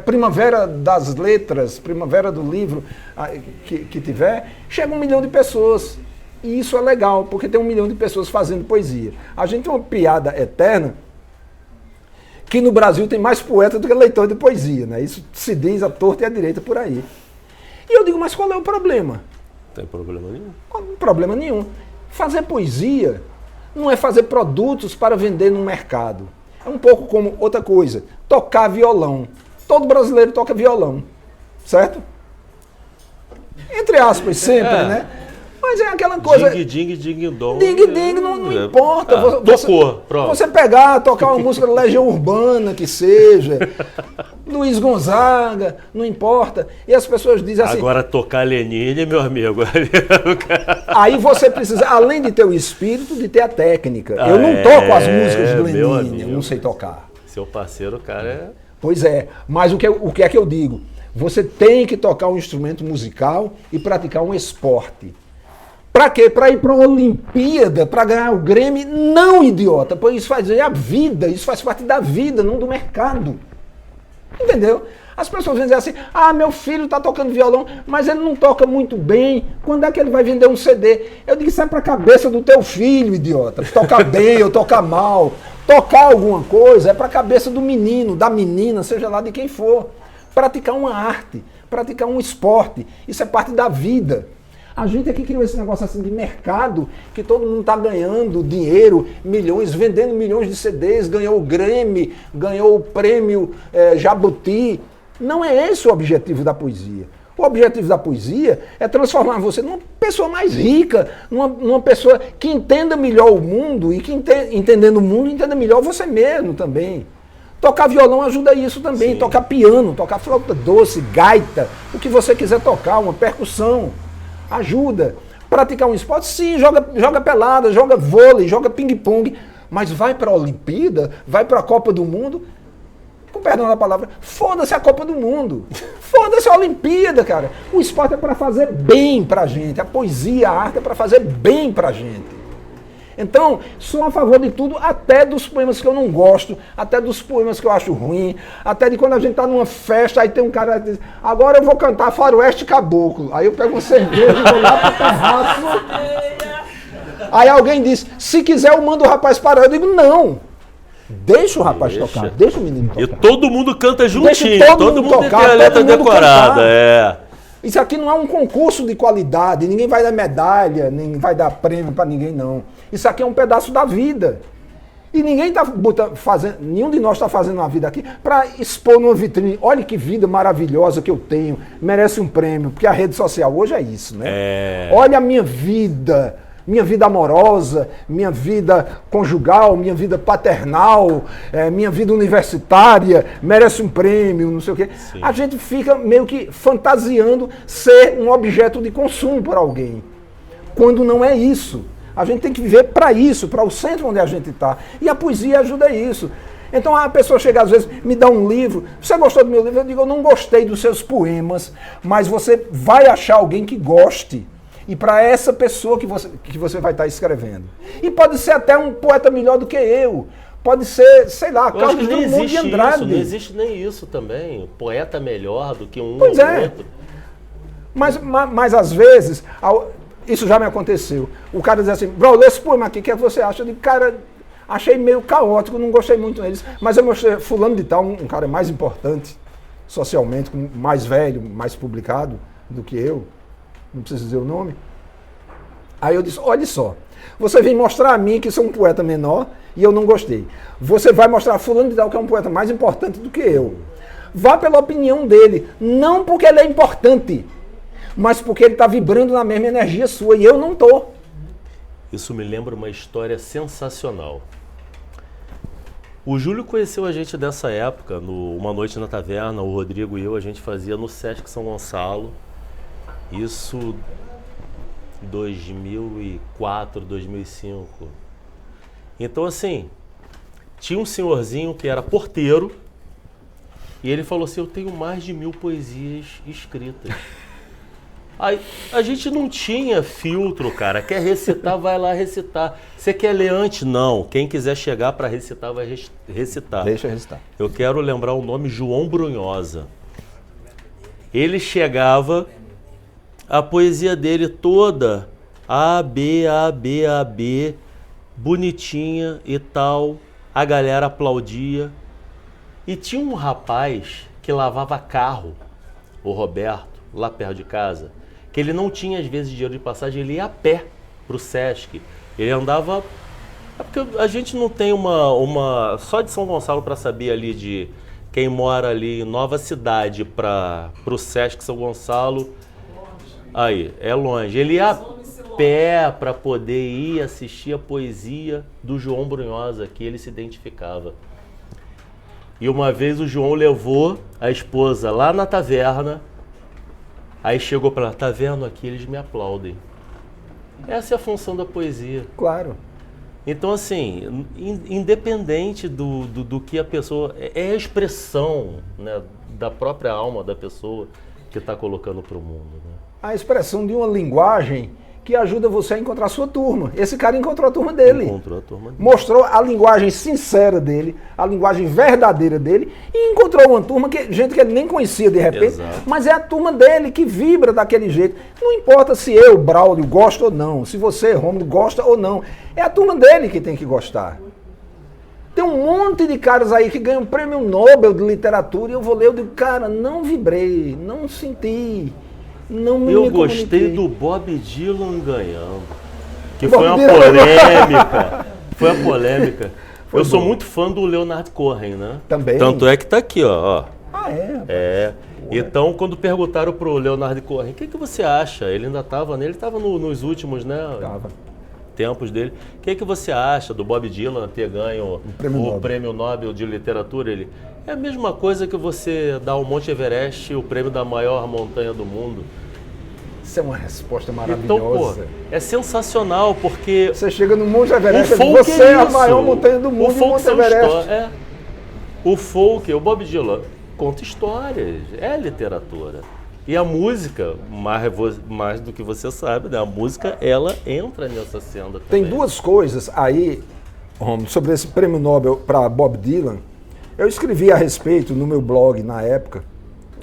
Primavera das Letras, Primavera do Livro que tiver, chega 1 milhão de pessoas. E isso é legal, porque tem 1 milhão de pessoas fazendo poesia. A gente tem uma piada eterna que no Brasil tem mais poeta do que leitor de poesia, né? Isso se diz à torta e à direita por aí. E eu digo, mas qual é o problema? Não tem problema nenhum. Problema nenhum. Fazer poesia não é fazer produtos para vender no mercado. É um pouco como outra coisa, tocar violão. Todo brasileiro toca violão, certo? Entre aspas, sempre, né? Mas é aquela coisa... Ding-dong. Ding-ding, não importa. Pronto. Você pegar, tocar uma música da Legião Urbana, que seja, Luiz Gonzaga, não importa. E as pessoas dizem assim... Agora tocar Lenine, meu amigo. Aí você precisa, além de ter o espírito, de ter a técnica. Eu não toco as músicas de Lenine, eu não sei tocar. Seu parceiro, cara, é... Pois é, mas o que é que eu digo? Você tem que tocar um instrumento musical e praticar um esporte. Para quê? Para ir para uma Olimpíada, para ganhar o Grêmio? Não, idiota, pois isso faz a vida, isso faz parte da vida, não do mercado. Entendeu? As pessoas vão dizer assim, meu filho está tocando violão, mas ele não toca muito bem, quando é que ele vai vender um CD? Eu digo, isso é para a cabeça do teu filho, idiota, tocar bem ou tocar mal. Tocar alguma coisa é para a cabeça do menino, da menina, seja lá de quem for. Praticar uma arte, praticar um esporte, isso é parte da vida. A gente aqui criou esse negócio assim de mercado, que todo mundo está ganhando dinheiro, milhões, vendendo milhões de CDs, ganhou o Grammy, ganhou o prêmio Jabuti. Não é esse o objetivo da poesia. O objetivo da poesia é transformar você numa pessoa mais rica, numa pessoa que entenda melhor o mundo e que, entendendo o mundo, entenda melhor você mesmo também. Tocar violão ajuda isso também, sim. Tocar piano, tocar flauta doce, gaita, o que você quiser tocar, uma percussão. Ajuda. Praticar um esporte, sim, joga pelada, joga vôlei, joga ping-pong, mas vai para a Olimpíada, vai para a Copa do Mundo, com perdão da palavra, foda-se a Copa do Mundo, foda-se a Olimpíada, cara. O esporte é para fazer bem pra gente, a poesia, a arte é para fazer bem pra gente. Então, sou a favor de tudo, até dos poemas que eu não gosto, até dos poemas que eu acho ruim, até de quando a gente tá numa festa, aí tem um cara que diz, agora eu vou cantar Faroeste Caboclo. Aí eu pego uma cerveja e vou lá pro terraço. Aí alguém diz, se quiser eu mando o rapaz parar. Eu digo, não. Deixa o rapaz tocar, deixa o menino tocar. E todo mundo canta juntinho, deixa todo mundo tocar, tem a letra decorada, Isso aqui não é um concurso de qualidade, ninguém vai dar medalha, nem vai dar prêmio para ninguém, não. Isso aqui é um pedaço da vida. E ninguém está fazendo, nenhum de nós está fazendo uma vida aqui para expor numa vitrine. Olha que vida maravilhosa que eu tenho, merece um prêmio, porque a rede social hoje é isso, né? Olha a minha vida amorosa, minha vida conjugal, minha vida paternal, minha vida universitária, merece um prêmio, não sei o quê. Sim. A gente fica meio que fantasiando ser um objeto de consumo por alguém, quando não é isso. A gente tem que viver para isso, para o centro onde a gente está. E a poesia ajuda isso. Então a pessoa chega às vezes, me dá um livro, você gostou do meu livro? Eu digo, eu não gostei dos seus poemas, mas você vai achar alguém que goste. E para essa pessoa que você vai estar escrevendo. E pode ser até um poeta melhor do que eu. Pode ser, sei lá, Carlos Drummond de Andrade. Não existe nem isso também. Poeta melhor do que um pois ou é. outro. Mas às vezes, isso já me aconteceu. O cara diz assim, bro, lê esse poema aqui, o que é que você acha? Eu digo, cara, achei meio caótico, não gostei muito deles, mas eu mostrei fulano de tal, um cara mais importante socialmente, mais velho, mais publicado do que eu, não preciso dizer o nome. Aí eu disse, olha só, você vem mostrar a mim que sou um poeta menor e eu não gostei. Você vai mostrar a fulano de tal que é um poeta mais importante do que eu. Vá pela opinião dele, não porque ele é importante, mas porque ele está vibrando na mesma energia sua e eu não estou. Isso me lembra uma história sensacional. O Júlio conheceu a gente dessa época, no Uma Noite na Taverna, o Rodrigo e eu, a gente fazia no Sesc São Gonçalo. Isso 2004, 2005. Então assim, tinha um senhorzinho que era porteiro e ele falou assim, eu tenho mais de 1000 poesias escritas. Aí, a gente não tinha filtro, cara. Quer recitar, vai lá recitar. Você quer ler antes? Não. Quem quiser chegar para recitar, vai recitar. Deixa eu recitar. Eu quero lembrar o nome João Brunhosa. Ele chegava, a poesia dele toda, A, B, A, B, A, B, bonitinha e tal. A galera aplaudia. E tinha um rapaz que lavava carro, o Roberto, lá perto de casa, que ele não tinha às vezes dinheiro de passagem, ele ia a pé pro Sesc. Ele andava... É porque a gente não tem uma só de São Gonçalo para saber ali de quem mora ali em Nova Cidade pro Sesc São Gonçalo. Aí, é longe. Ele ia a pé para poder ir assistir a poesia do João Brunhosa, que ele se identificava. E uma vez o João levou a esposa lá na taverna. Aí chegou para lá, tá vendo aqui, eles me aplaudem. Essa é a função da poesia. Claro. Então, assim, independente do que a pessoa... É a expressão, né, da própria alma da pessoa que está colocando para o mundo. Né? A expressão de uma linguagem que ajuda você a encontrar a sua turma. Esse cara encontrou a turma dele. Encontrou a turma dele. Mostrou a linguagem sincera dele, a linguagem verdadeira dele e encontrou uma turma, gente que ele nem conhecia de repente, Exato. Mas é a turma dele que vibra daquele jeito. Não importa se eu, Braulio, gosto ou não, se você, Rômulo, gosta ou não. É a turma dele que tem que gostar. Tem um monte de caras aí que ganham prêmio Nobel de literatura e eu vou ler, eu digo, cara, não vibrei, não senti. Eu gostei do Bob Dylan ganhando, que foi uma polêmica. Foi uma polêmica. Eu sou muito fã do Leonard Cohen, né? Também. Tanto é que tá aqui, ó. Ah, é? É. Então, quando perguntaram pro Leonard Cohen, o que você acha? Ele ainda estava, ele estava nos últimos, né? Tava. Tempos dele. O que você acha do Bob Dylan ter ganho o Prêmio Nobel de Literatura? Ele é a mesma coisa que você dar ao Monte Everest o prêmio da maior montanha do mundo. Isso é uma resposta maravilhosa. Então, pô, é sensacional porque você chega no Monte Everest, você é a maior montanha do mundo, o Monte Everest. O folk, o Bob Dylan conta histórias, é literatura. E a música, mais do que você sabe, né? A música, ela entra nessa senda também. Tem duas coisas aí, sobre esse prêmio Nobel para Bob Dylan. Eu escrevi a respeito no meu blog na época.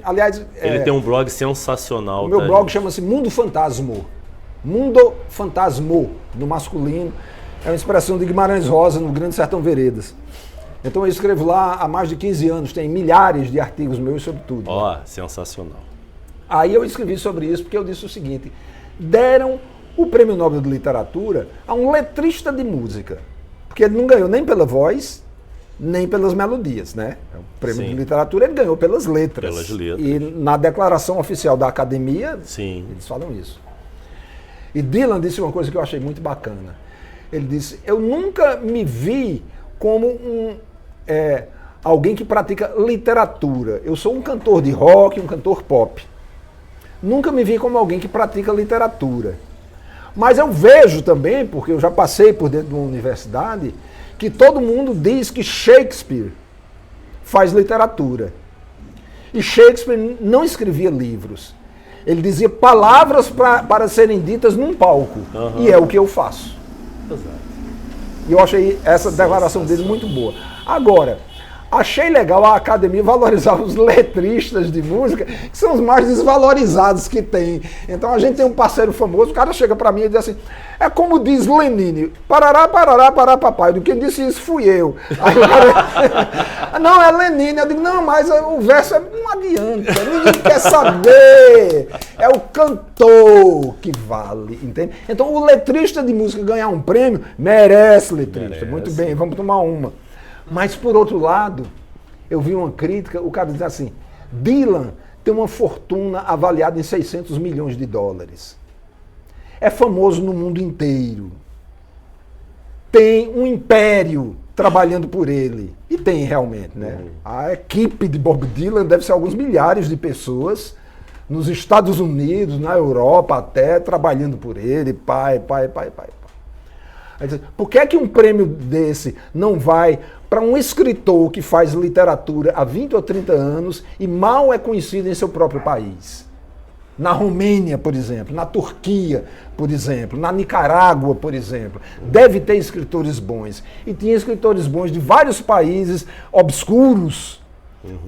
Aliás... Ele tem um blog sensacional. O meu blog chama-se Mundo Fantasmo. Mundo Fantasmo, no masculino. É uma expressão de Guimarães Rosa, no Grande Sertão Veredas. Então eu escrevo lá há mais de 15 anos, tem milhares de artigos meus sobre tudo. Ó, sensacional. Aí eu escrevi sobre isso porque eu disse o seguinte, deram o Prêmio Nobel de Literatura a um letrista de música, porque ele não ganhou nem pela voz, nem pelas melodias, né? O Prêmio de Literatura ele ganhou pelas letras. Pelas letras. E na declaração oficial da academia, sim, eles falam isso. E Dylan disse uma coisa que eu achei muito bacana. Ele disse, eu nunca me vi como alguém que pratica literatura. Eu sou um cantor de rock, um cantor pop. Nunca me vi como alguém que pratica literatura. Mas eu vejo também, porque eu já passei por dentro de uma universidade, que todo mundo diz que Shakespeare faz literatura. E Shakespeare não escrevia livros. Ele dizia palavras para serem ditas num palco. Uhum. E é o que eu faço. Exato. E eu achei essa declaração dele muito boa. Agora, Achei legal a academia valorizar os letristas de música, que são os mais desvalorizados que tem. Então a gente tem um parceiro famoso, o cara chega para mim e diz assim, é como diz Lenine, parará, parará, pará, papai. Quem disse isso fui eu. Aí o cara, não, é Lenine. Eu digo, não, mas o verso não adianta, ninguém quer saber. É o cantor que vale, entende? Então o letrista de música ganhar um prêmio, merece letrista. Merece. Muito bem, vamos tomar uma. Mas, por outro lado, eu vi uma crítica, o cara diz assim, Dylan tem uma fortuna avaliada em 600 milhões de dólares. É famoso no mundo inteiro. Tem um império trabalhando por ele. E tem realmente, né? A equipe de Bob Dylan deve ser alguns milhares de pessoas nos Estados Unidos, na Europa até, trabalhando por ele, pai. Por que é que um prêmio desse não vai para um escritor que faz literatura há 20 ou 30 anos e mal é conhecido em seu próprio país? Na Romênia, por exemplo, na Turquia, por exemplo, na Nicarágua, por exemplo. Deve ter escritores bons. E tinha escritores bons de vários países obscuros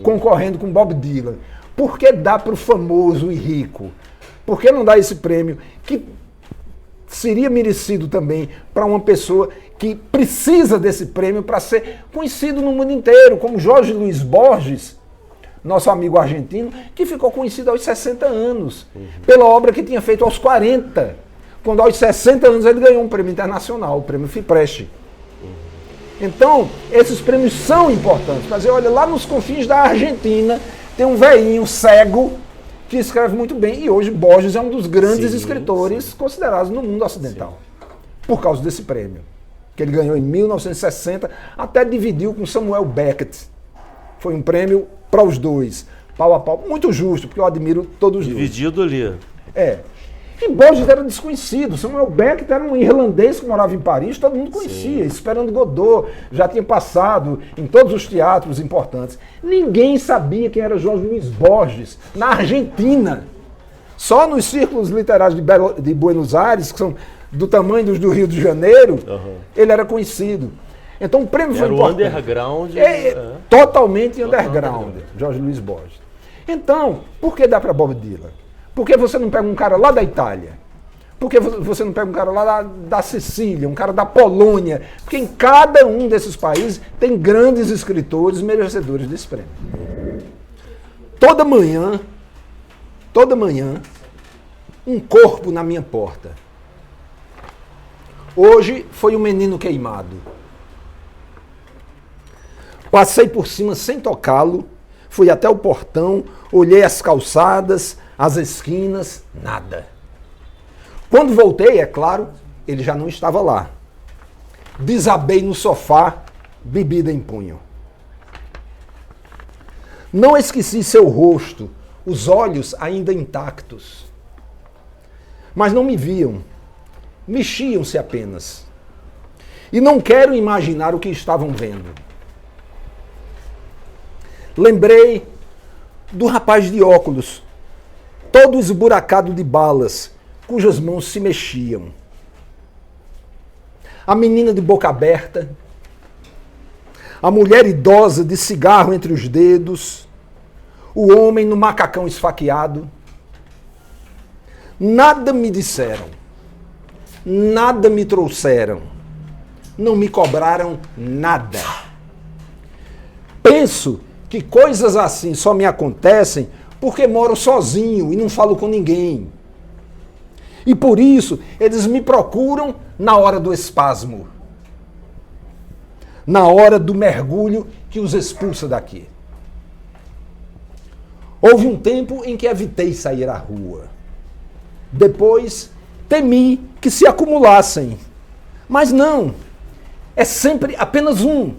concorrendo com Bob Dylan. Por que dá para o famoso e rico? Por que não dá esse prêmio que seria merecido também para uma pessoa que precisa desse prêmio para ser conhecido no mundo inteiro, como Jorge Luiz Borges, nosso amigo argentino, que ficou conhecido aos 60 anos, pela obra que tinha feito aos 40, quando aos 60 anos ele ganhou um prêmio internacional, o prêmio Fipresci. Então, esses prêmios são importantes. Mas olha, lá nos confins da Argentina, tem um velhinho cego que escreve muito bem, e hoje Borges é um dos grandes escritores considerados no mundo ocidental, por causa desse prêmio, que ele ganhou em 1960, até dividiu com Samuel Beckett. Foi um prêmio para os dois, pau a pau, muito justo, porque eu admiro todos os dois. Dividido ali. É. E Borges era desconhecido. Samuel Beckett era um irlandês que morava em Paris, todo mundo conhecia. Esperando Godot, já tinha passado em todos os teatros importantes. Ninguém sabia quem era Jorge Luiz Borges, na Argentina. Só nos círculos literários de Buenos Aires, que são do tamanho dos do Rio de Janeiro, ele era conhecido. Então o prêmio foi importante. Era o underground. Totalmente underground, Jorge Luiz Borges. Então, por que dá para Bob Dylan? Por que você não pega um cara lá da Itália? Por que você não pega um cara lá da Sicília, um cara da Polônia? Porque em cada um desses países tem grandes escritores merecedores desse prêmio. Toda manhã, um corpo na minha porta. Hoje foi um menino queimado. Passei por cima sem tocá-lo, fui até o portão, olhei as calçadas, as esquinas, nada. Quando voltei, é claro, ele já não estava lá. Desabei no sofá, bebida em punho. Não esqueci seu rosto, os olhos ainda intactos. Mas não me viam, mexiam-se apenas. E não quero imaginar o que estavam vendo. Lembrei do rapaz de óculos, todo esburacado de balas, cujas mãos se mexiam. A menina de boca aberta, a mulher idosa de cigarro entre os dedos, o homem no macacão esfaqueado. Nada me disseram, nada me trouxeram, não me cobraram nada. Penso que coisas assim só me acontecem porque moro sozinho e não falo com ninguém. E por isso eles me procuram na hora do espasmo, na hora do mergulho que os expulsa daqui. Houve um tempo em que evitei sair à rua. Depois temi que se acumulassem. Mas não, é sempre apenas um,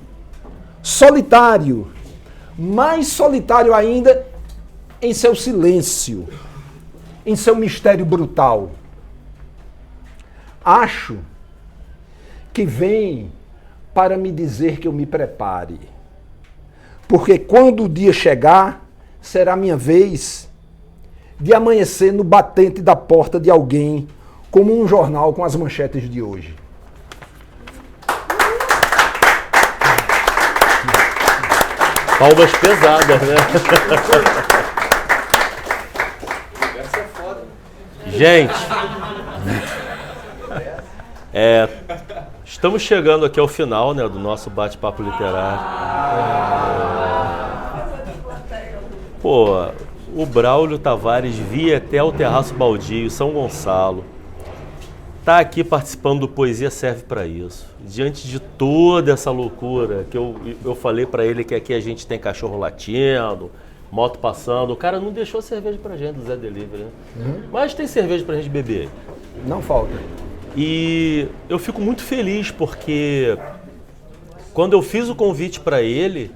solitário, mais solitário ainda em seu silêncio, em seu mistério brutal. Acho que vem para me dizer que eu me prepare, porque quando o dia chegar, será minha vez de amanhecer no batente da porta de alguém, como um jornal com as manchetes de hoje. Palmas pesadas, né? Gente, estamos chegando aqui ao final, né, do nosso bate-papo literário. Pô, o Braulio Tavares via até o Terraço Baldio, São Gonçalo. Tá aqui participando do Poesia Serve para Isso. Diante de toda essa loucura que eu falei para ele que aqui a gente tem cachorro latindo, moto passando. O cara não deixou cerveja pra gente do Zé Delivery, né? Mas tem cerveja pra gente beber. Não falta. E eu fico muito feliz porque quando eu fiz o convite para ele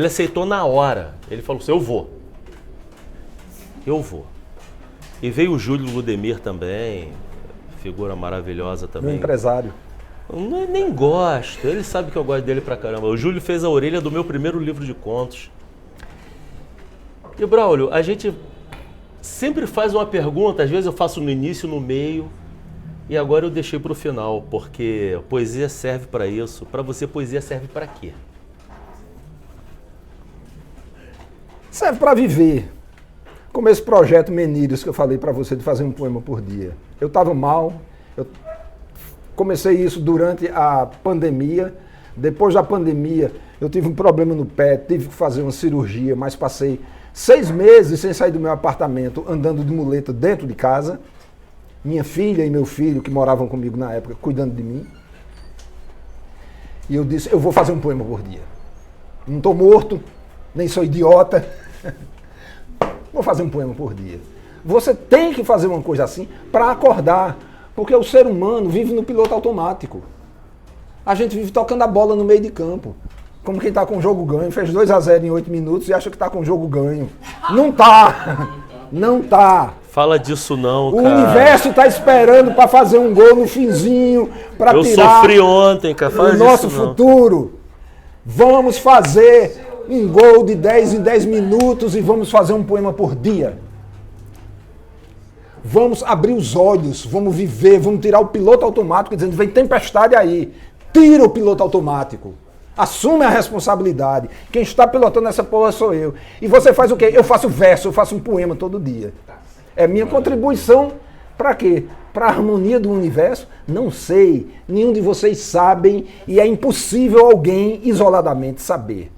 aceitou na hora. Ele falou assim, eu vou. E veio o Júlio Ludemir também, figura maravilhosa também. Meu empresário. Nem gosto, ele sabe que eu gosto dele pra caramba. O Júlio fez a orelha do meu primeiro livro de contos. E Braulio, a gente sempre faz uma pergunta, às vezes eu faço no início, no meio, e agora eu deixei para o final, porque poesia serve para isso. Para você, poesia serve para quê? Serve para viver. Como esse projeto Menírios que eu falei para você de fazer um poema por dia. Eu estava mal, eu comecei isso durante a pandemia. Depois da pandemia, eu tive um problema no pé, tive que fazer uma cirurgia, mas passei 6 meses sem sair do meu apartamento, andando de muleta dentro de casa. Minha filha e meu filho, que moravam comigo na época, cuidando de mim. E eu disse, eu vou fazer um poema por dia. Não estou morto, nem sou idiota. Vou fazer um poema por dia. Você tem que fazer uma coisa assim para acordar, porque o ser humano vive no piloto automático. A gente vive tocando a bola no meio de campo. Como quem está com o jogo ganho, fez 2-0 em 8 minutos e acha que está com o jogo ganho. Não tá! Não tá! Fala disso não, cara. O universo está esperando para fazer um gol no finzinho, para tirar... Eu sofri ontem, cara. Fala o nosso futuro. Vamos fazer um gol de 10 em 10 minutos e vamos fazer um poema por dia. Vamos abrir os olhos, vamos viver, vamos tirar o piloto automático, dizendo, vem tempestade aí. Tira o piloto automático. Assume a responsabilidade. Quem está pilotando essa porra sou eu. E você faz o quê? Eu faço verso, eu faço um poema todo dia. É minha contribuição para quê? Para a harmonia do universo? Não sei. Nenhum de vocês sabem e é impossível alguém isoladamente saber.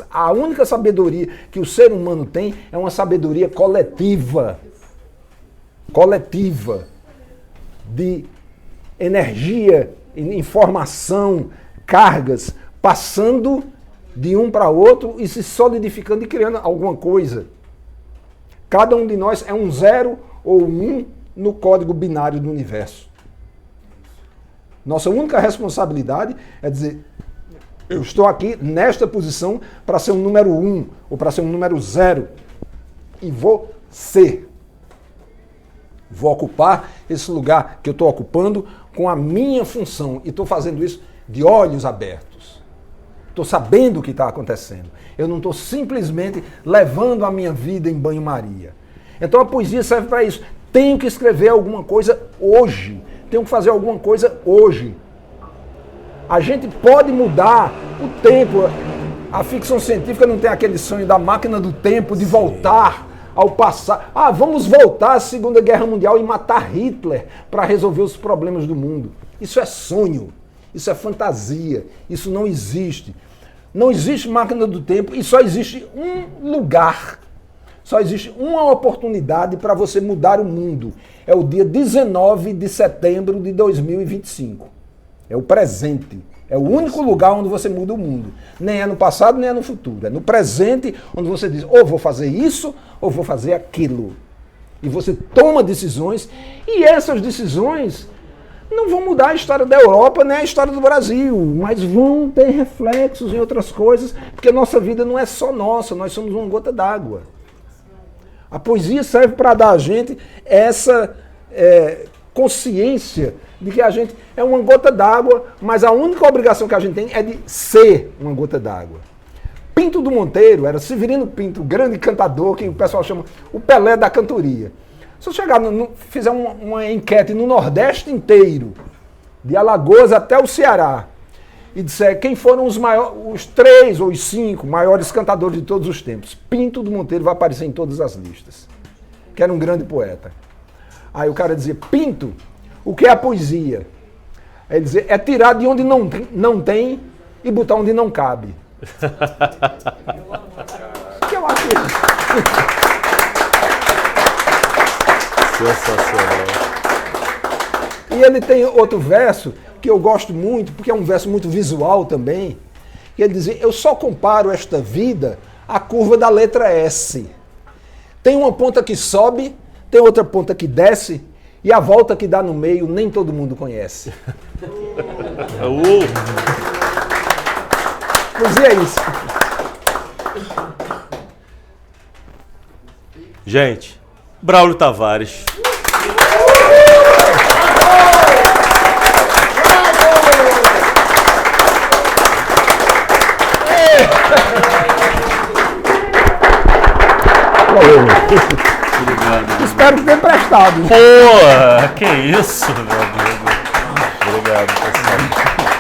A única sabedoria que o ser humano tem é uma sabedoria coletiva. Coletiva. De energia, informação, cargas, passando de um para outro e se solidificando e criando alguma coisa. Cada um de nós é um 0 ou 1 no código binário do universo. Nossa única responsabilidade é dizer, eu estou aqui nesta posição para ser um número 1 ou para ser um número 0 e vou ser. Vou ocupar esse lugar que eu estou ocupando com a minha função e estou fazendo isso de olhos abertos. Estou sabendo o que está acontecendo. Eu não estou simplesmente levando a minha vida em banho-maria. Então a poesia serve para isso. Tenho que escrever alguma coisa hoje. Tenho que fazer alguma coisa hoje. A gente pode mudar o tempo. A ficção científica não tem aquele sonho da máquina do tempo de voltar ao passado. Vamos voltar à Segunda Guerra Mundial e matar Hitler para resolver os problemas do mundo. Isso é sonho. Isso é fantasia, isso não existe. Não existe máquina do tempo e só existe um lugar, só existe uma oportunidade para você mudar o mundo. É o dia 19 de setembro de 2025. É o presente. É o único lugar onde você muda o mundo. Nem é no passado, nem é no futuro. É no presente onde você diz, ou vou fazer isso, ou vou fazer aquilo. E você toma decisões e essas decisões não vão mudar a história da Europa, nem a história do Brasil, mas vão ter reflexos em outras coisas, porque nossa vida não é só nossa, nós somos uma gota d'água. A poesia serve para dar a gente essa consciência de que a gente é uma gota d'água, mas a única obrigação que a gente tem é de ser uma gota d'água. Pinto do Monteiro era Severino Pinto, grande cantador, que o pessoal chama o Pelé da cantoria. Se eu chegar, fizer uma enquete no Nordeste inteiro, de Alagoas até o Ceará, e disser quem foram os 3 ou os 5 maiores cantadores de todos os tempos, Pinto do Monteiro vai aparecer em todas as listas, que era um grande poeta. Aí o cara dizia, Pinto, o que é a poesia? Aí ele dizia, é tirar de onde não tem e botar onde não cabe. Que eu acho Sensacional. E ele tem outro verso que eu gosto muito, porque é um verso muito visual também, que ele dizia, eu só comparo esta vida à curva da letra S. Tem uma ponta que sobe, tem outra ponta que desce, e a volta que dá no meio nem todo mundo conhece. Poesia é isso. Gente, Braulio Tavares. Obrigado. Espero que tenha prestado. Pô, que isso, meu amigo. Obrigado, pessoal.